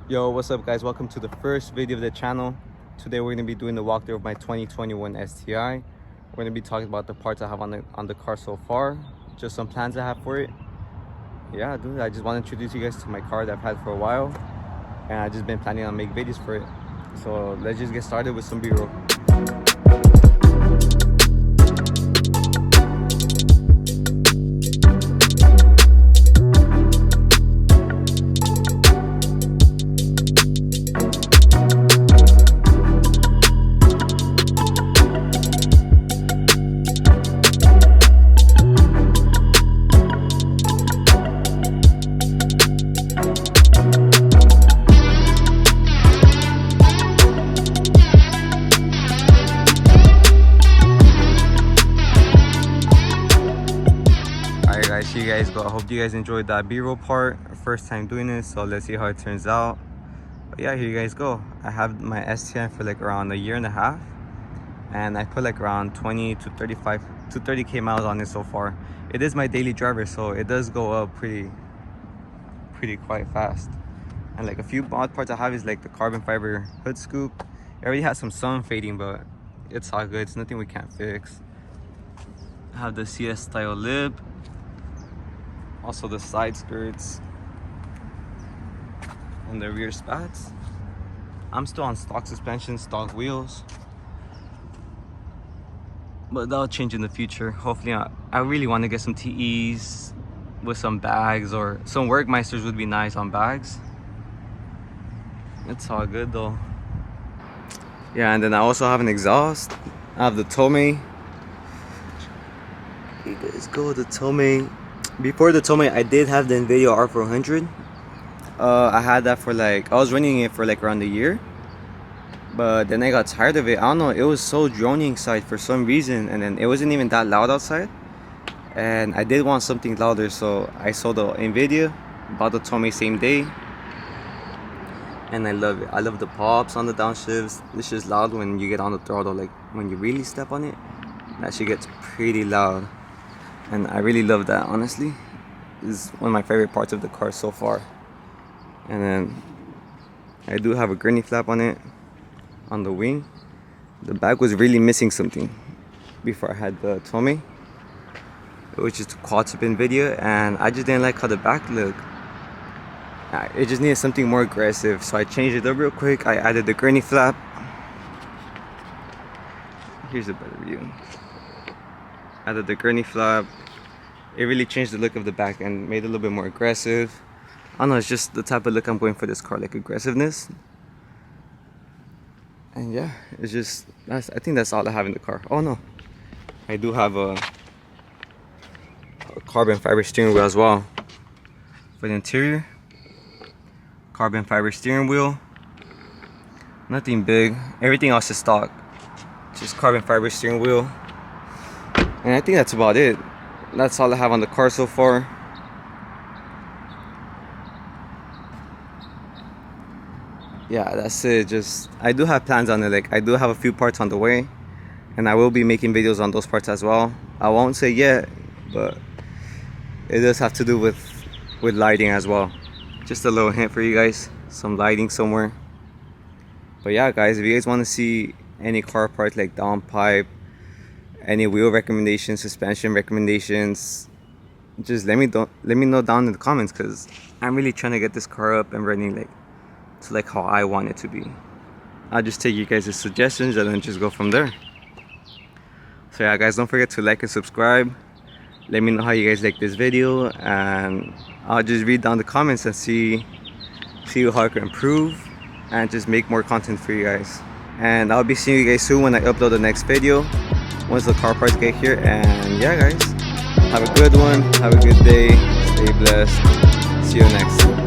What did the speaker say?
Yo, what's up guys? Welcome to the first video of the channel. Today we're going to be doing the walkthrough of my 2021 STI. We're going to be talking about the parts I have on the car so far, just some plans I have for it. Yeah, dude, I just want to introduce you guys to my car that I've had for a while, and I've just been planning on making videos for it. So let's just get started with some B-roll. Here you guys go. I hope you guys enjoyed that b-roll part. First time doing this, so let's see how it turns out. But yeah, here you guys go. I have my STI for like around a year and a half, and I put like around 20 to 35 to 30k miles on it so far. It is my daily driver, so it does go up pretty quite fast. And like a few odd parts I have is like the carbon fiber hood scoop. It already has some sun fading, but it's all good. It's nothing we can't fix. I have the CS style lip, also the side skirts and the rear spats. I'm still on stock suspension, stock wheels, but that'll change in the future. Hopefully. I really want to get some TEs with some bags, or some Workmeisters would be nice on bags. It's all good though. Yeah, and then I also have an exhaust. I have the Tomei. You guys go with the Tomei. Before the Tomei, I did have the NVIDIA R400. I had that for like, I was running it for like around a year, but then I got tired of it. I don't know, it was so droning inside for some reason, and then it wasn't even that loud outside, and I did want something louder, so I sold the NVIDIA, bought the Tomei same day, and I love it. I love the pops on the downshifts. It's just loud when you get on the throttle, like when you really step on it, that shit gets pretty loud. And I really love that, honestly. It's one of my favorite parts of the car so far. And then I do have a gurney flap on it, on the wing. The back was really missing something before I had the Tomei. It was just a quad tip NVIDIA, and I just didn't like how the back looked. It just needed something more aggressive, so I changed it up real quick. I added the gurney flap. Here's a better view. Added the gurney flap. It really changed the look of the back and made it a little bit more aggressive. I don't know, it's just the type of look I'm going for this car, like aggressiveness. And yeah, it's just, I think that's all I have in the car. Oh no, I do have a carbon fiber steering wheel as well. For the interior, carbon fiber steering wheel. Nothing big, everything else is stock. Just carbon fiber steering wheel. And I think that's about it. That's all I have on the car so far. Yeah, that's it. Just, I do have plans on it. Like, I do have a few parts on the way, and I will be making videos on those parts as well. I won't say yet, but it does have to do with lighting as well. Just a little hint for you guys, some lighting somewhere. But yeah, guys, if you guys want to see any car parts like downpipe, any wheel recommendations, suspension recommendations, just let me know down in the comments, because I'm really trying to get this car up and running to like how I want it to be. I'll just take you guys' suggestions and then just go from there. So yeah, guys, don't forget to like and subscribe. Let me know how you guys like this video, and I'll just read down the comments and see how I can improve and just make more content for you guys. And I'll be seeing you guys soon when I upload the next video, once the car parts get here. And yeah, guys, have a good one, have a good day, stay blessed, see you next time.